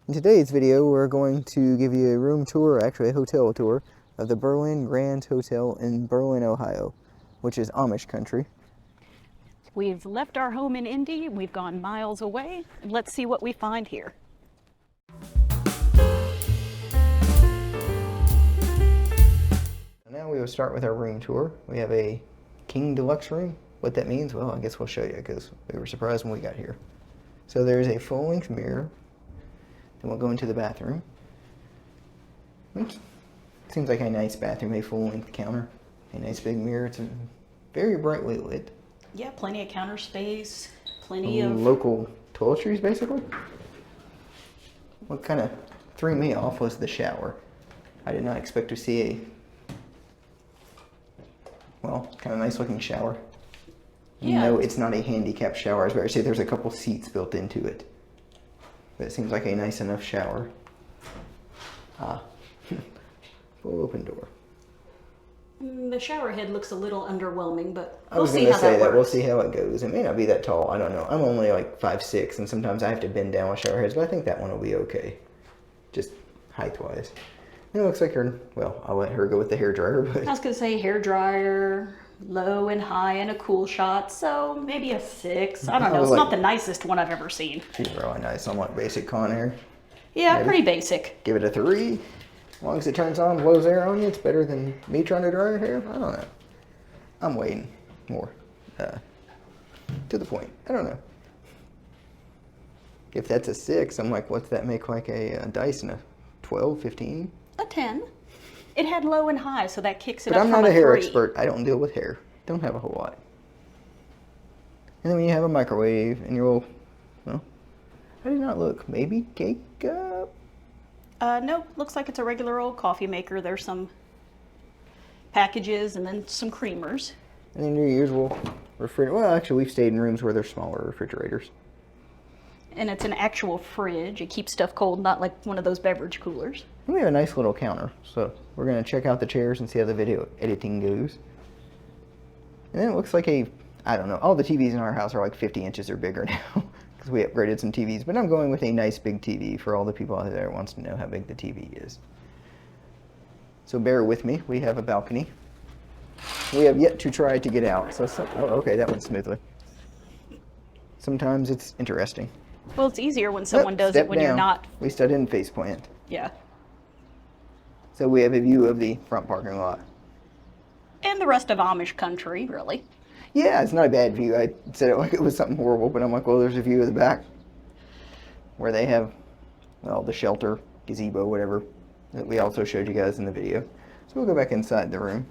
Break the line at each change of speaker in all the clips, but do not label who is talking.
In today's video, we're going to give you a room tour, actually a hotel tour, of the Berlin Grande Hotel in Berlin, Ohio, which is Amish country.
We've left our home in Indy, we've gone miles away, and let's see what we find here.
Now we will start with our room tour. We have a king deluxe room. What that means, well, I guess we'll show you because we were surprised when we got here. So there's a full-length mirror. Then we'll go into the bathroom. Which seems like a nice bathroom, a full-length counter, a nice big mirror. It's very brightly lit.
Yeah, plenty of counter space, plenty of
local toiletries, basically. What kind of threw me off was the shower. I did not expect to see a, well, kind of nice looking shower.
Yeah.
No, it's not a handicapped shower. I was about to say there's a couple seats built into it. But it seems like a nice enough shower. Full open door.
The shower head looks a little underwhelming, but
I was going to say that. We'll see how it goes. It may not be that tall. I don't know. I'm only like 5'6", and sometimes I have to bend down with shower heads, but I think that one will be okay. Just height-wise. It looks like her, well, I'll let her go with the hairdryer, but...
I was going to say hairdryer, low and high, and a cool shot, so maybe a 6. I don't know. It's not the nicest one I've ever seen.
She's really nice. Somewhat basic Conair.
Yeah, maybe. Pretty basic.
Give it a 3. As long as it turns on, blows air on you, it's better than me trying to dry your hair. I don't know. I'm waiting more to the point. I don't know. If that's a 6, I'm like, what's that make like a Dyson? A 12, 15?
A 10. It had low and high, so that kicks it
but
up
I'm
from
not a hair
3.
expert. I don't deal with hair. Don't have a whole lot. And then when you have a microwave and your little, well, how did it not look? Maybe cake?
No, looks like it's a regular old coffee maker. There's some packages and then some creamers.
And then your usual refrigerator. Well, actually, we've stayed in rooms where there's smaller refrigerators.
And it's an actual fridge. It keeps stuff cold, not like one of those beverage coolers.
And we have a nice little counter. So we're going to check out the chairs and see how the video editing goes. And then it looks like I don't know, all the TVs in our house are like 50 inches or bigger now. Because we upgraded some TVs, but I'm going with a nice big TV for all the people out there who wants to know how big the TV is. So bear with me, we have a balcony. We have yet to try to get out, oh, okay, that went smoothly. Sometimes it's interesting.
Well, it's easier when someone does it when you're not.
At least I didn't face plant.
Yeah.
So we have a view of the front parking lot.
And the rest of Amish country, really.
Yeah, it's not a bad view. I said it like it was something horrible, but I'm like, well, there's a view of the back where they have, well, the shelter, gazebo, whatever, that we also showed you guys in the video. So we'll go back inside the room.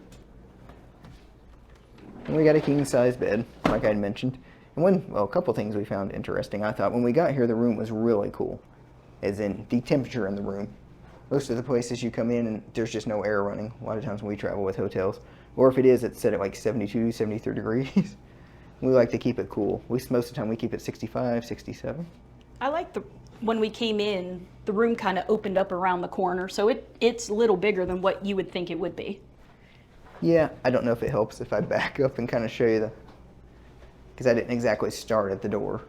And we got a king-size bed, like I had mentioned. And a couple things we found interesting. I thought when we got here, the room was really cool, as in the temperature in the room. Most of the places you come in and there's just no air running. A lot of times when we travel with hotels. Or if it is, it's set at like 72, 73 degrees. We like to keep it cool. Most of the time we keep it 65, 67.
I like when we came in, the room kind of opened up around the corner, so it's a little bigger than what you would think it would be.
Yeah, I don't know if it helps if I back up and kind of show you because I didn't exactly start at the door.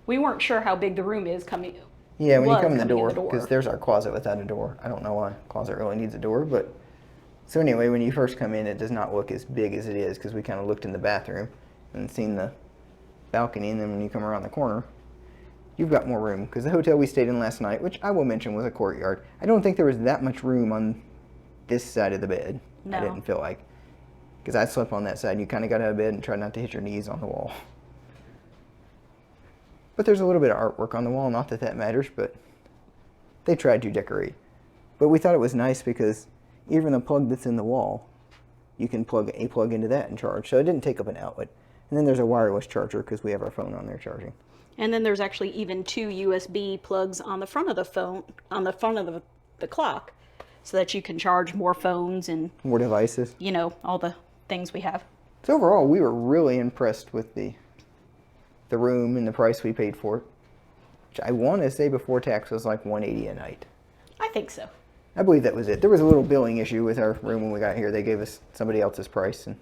We weren't sure how big the room is coming.
Yeah, when you come in the door, because there's our closet without a door. I don't know why a closet really needs a door, but... So anyway, when you first come in, it does not look as big as it is because we kind of looked in the bathroom and seen the balcony, and then when you come around the corner, you've got more room. Because the hotel we stayed in last night, which I will mention was a courtyard, I don't think there was that much room on this side of the bed.
No.
I didn't feel like. Because I slept on that side, and you kind of got out of bed and tried not to hit your knees on the wall. But there's a little bit of artwork on the wall, not that that matters, but they tried to decorate. But we thought it was nice because even the plug that's in the wall, you can plug a plug into that and charge. So it didn't take up an outlet. And then there's a wireless charger because we have our phone on there charging.
And then there's actually even 2 USB plugs on the front of the phone, on the front of the clock, so that you can charge more phones and
more devices.
You know, all the things we have.
So overall, we were really impressed with the room and the price we paid for it. Which I want to say before tax was like $180 a night.
I think so.
I believe that was it. There was a little billing issue with our room when we got here. They gave us somebody else's price, and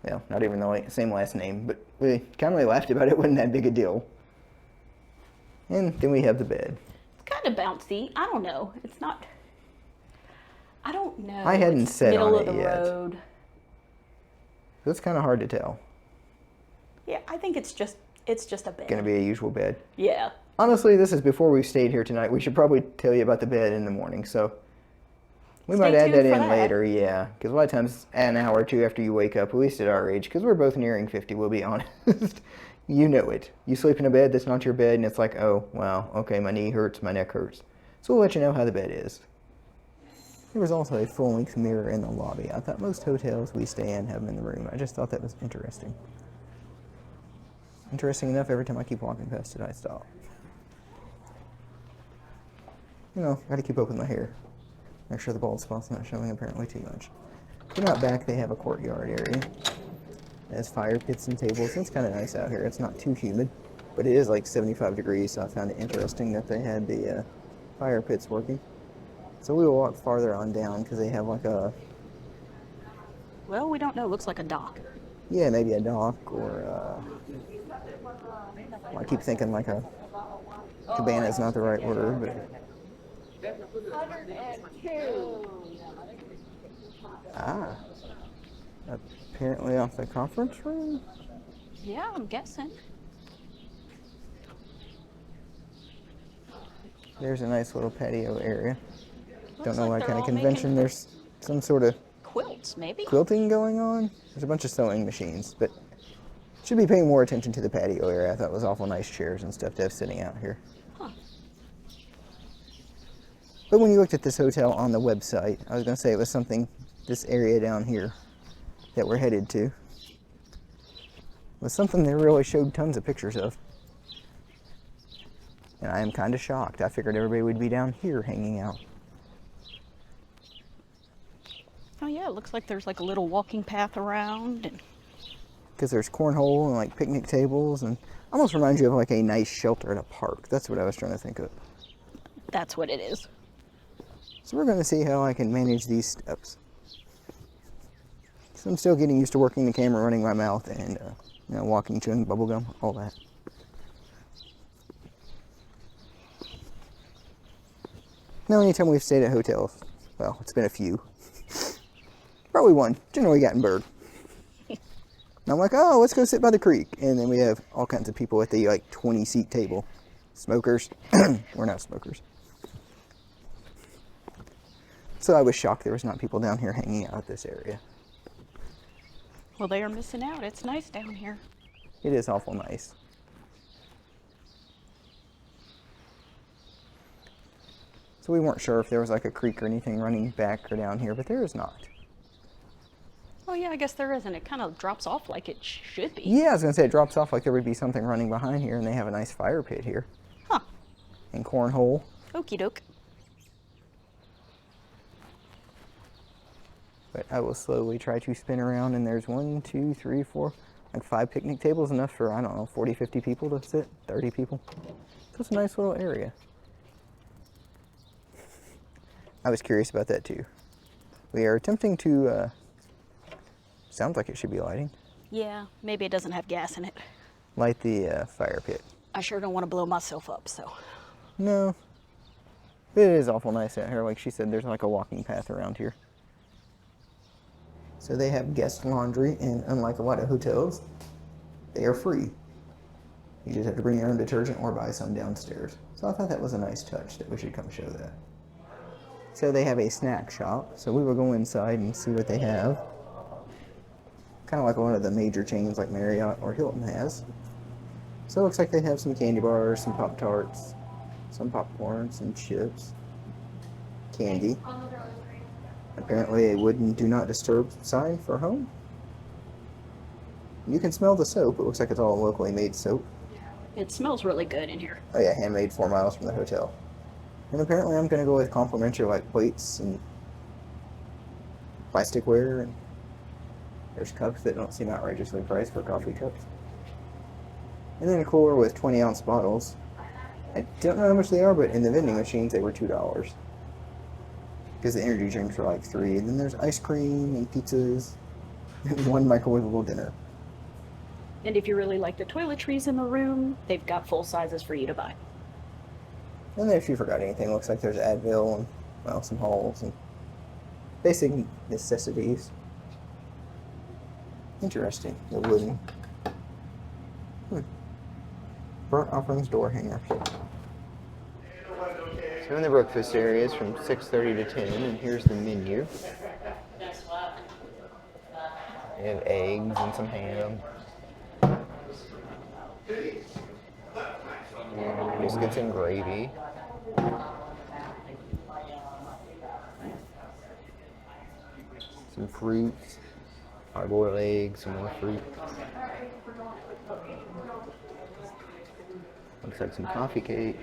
yeah, not even the same last name, but we kind of laughed about it. It wasn't that big a deal. And then we have the bed.
It's kind of bouncy. I don't know. It's not. I don't know.
I hadn't
It's
sat
middle
on
of
it
the
yet.
road.
So it's kind of hard to tell.
Yeah, I think it's just a bed.
Going to be a usual bed.
Yeah.
Honestly, this is before we've stayed here tonight. We should probably tell you about the bed in the morning. So we might add that
tuned for
in
that.
later, yeah. Because a lot of times, an hour or two after you wake up, at least at our age, because we're both nearing 50, we'll be honest. You know it. You sleep in a bed that's not your bed, and it's like, oh, wow, okay, my knee hurts, my neck hurts. So we'll let you know how the bed is. There was also a full-length mirror in the lobby. I thought most hotels we stay in have them in the room. I just thought that was interesting. Interesting enough, every time I keep walking past it, I stop. You know, gotta keep up with my hair. Make sure the bald spot's not showing apparently too much. Then out back, they have a courtyard area. It has fire pits and tables. It's kind of nice out here. It's not too humid, but it is like 75 degrees, so I found it interesting that they had the fire pits working. So we will walk farther on down because they have like a...
Well, we don't know. It looks like a dock.
Yeah, maybe a dock or... I keep thinking like a... Cabana is not the right word, but... Ah. Apparently off the conference room?
Yeah, I'm guessing.
There's a nice little patio area. Don't know
like
what
they're
kind of
all
convention.
making
There's some sort of
quilts, maybe?
quilting going on. There's a bunch of sewing machines, but should be paying more attention to the patio area. I thought it was awful nice chairs and stuff to have sitting out here.
Huh.
But when you looked at this hotel on the website, I was going to say it was something, this area down here that we're headed to, was something they really showed tons of pictures of. And I am kind of shocked. I figured everybody would be down here hanging out.
Oh yeah, it looks like there's like a little walking path around. And
Because there's cornhole and like picnic tables, and almost reminds you of like a nice shelter at a park. That's what I was trying to think of.
that's what it is.
So we're going to see how I can manage these steps. So I'm still getting used to working the camera, running my mouth, and you know, walking, chewing bubblegum, all that. Now, anytime we've stayed at hotels, well, it's been a few. Probably one, generally Gatlinburg. And I'm like, oh, let's go sit by the creek. And then we have all kinds of people at the like 20-seat table. Smokers. We're not smokers. So I was shocked there was not people down here hanging out at this area.
Well, they are missing out. It's nice down here.
It is awful nice. So we weren't sure if there was like a creek or anything running back or down here, but there is not.
Oh yeah, I guess there isn't. It kind of drops off like it should be.
Yeah, I was going to say it drops off like there would be something running behind here, and they have a nice fire pit here.
Huh.
And cornhole.
Okie doke.
But I will slowly try to spin around, and there's 1, 2, 3, 4, like 5 picnic tables, enough for, I don't know, 40, 50 people to sit, 30 people. So it's a nice little area. I was curious about that too. We are attempting to, sounds like it should be lighting,
Yeah, maybe it doesn't have gas in it.
light the fire pit.
I sure don't want to blow myself up, so.
No, but it is awful nice out here. Like she said, there's like a walking path around here. So they have guest laundry, and unlike a lot of hotels, they are free. You just have to bring your own detergent or buy some downstairs. So I thought that was a nice touch that we should come show that. So they have a snack shop, so we will go inside and see what they have. Kind of like one of the major chains like Marriott or Hilton has. So it looks like they have some candy bars, some Pop-Tarts, some popcorn, some chips, candy. Apparently a wooden do not disturb sign for home. You can smell the soap. It looks like it's all locally made soap.
It smells really good in here.
Oh yeah, handmade 4 miles from the hotel. And apparently I'm going to go with complimentary like plates and plasticware, and there's cups that don't seem outrageously priced for coffee cups. And then a cooler with 20-ounce bottles. I don't know how much they are, but in the vending machines they were $2. Because the energy drinks are like $3. And then there's ice cream and pizzas and 1 microwavable dinner.
And if you really like the toiletries in the room, they've got full sizes for you to buy.
And then if you forgot anything, looks like there's Advil and, well, some Halls and basic necessities. Interesting, the wooden. Burnt offerings door hanger. So in the breakfast area is from 6:30 to 10, and here's the menu. We have eggs and some ham. Biscuits and gravy. Some fruits. Hard-boiled eggs, some more fruit. Looks like some coffee cake.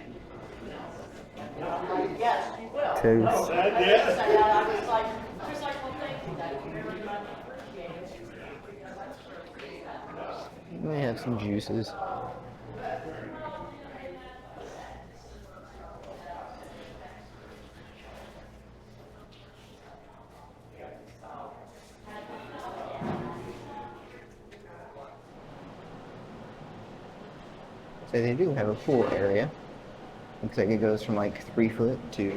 Toast. We have some juices. So they do have a pool area. Looks like it goes from like 3 foot to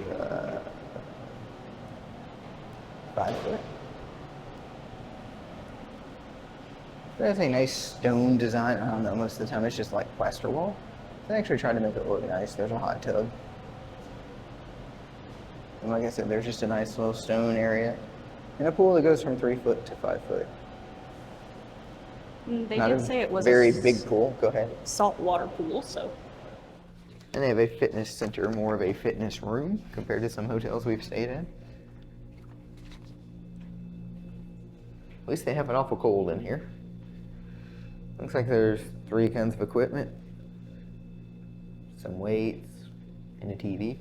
5 foot. It has a nice stone design. I don't know, most of the time it's just like plaster wall. They actually tried to make it look nice. There's a hot tub. And like I said, there's just a nice little stone area. And a pool that goes from 3 foot to 5 foot.
They
Not
did
a
say it was
very
a
big pool. Go ahead.
saltwater pool, so.
And they have a fitness center, more of a fitness room compared to some hotels we've stayed in. At least they have it awful cold in here. Looks like there's 3 kinds of equipment, some weights, and a TV.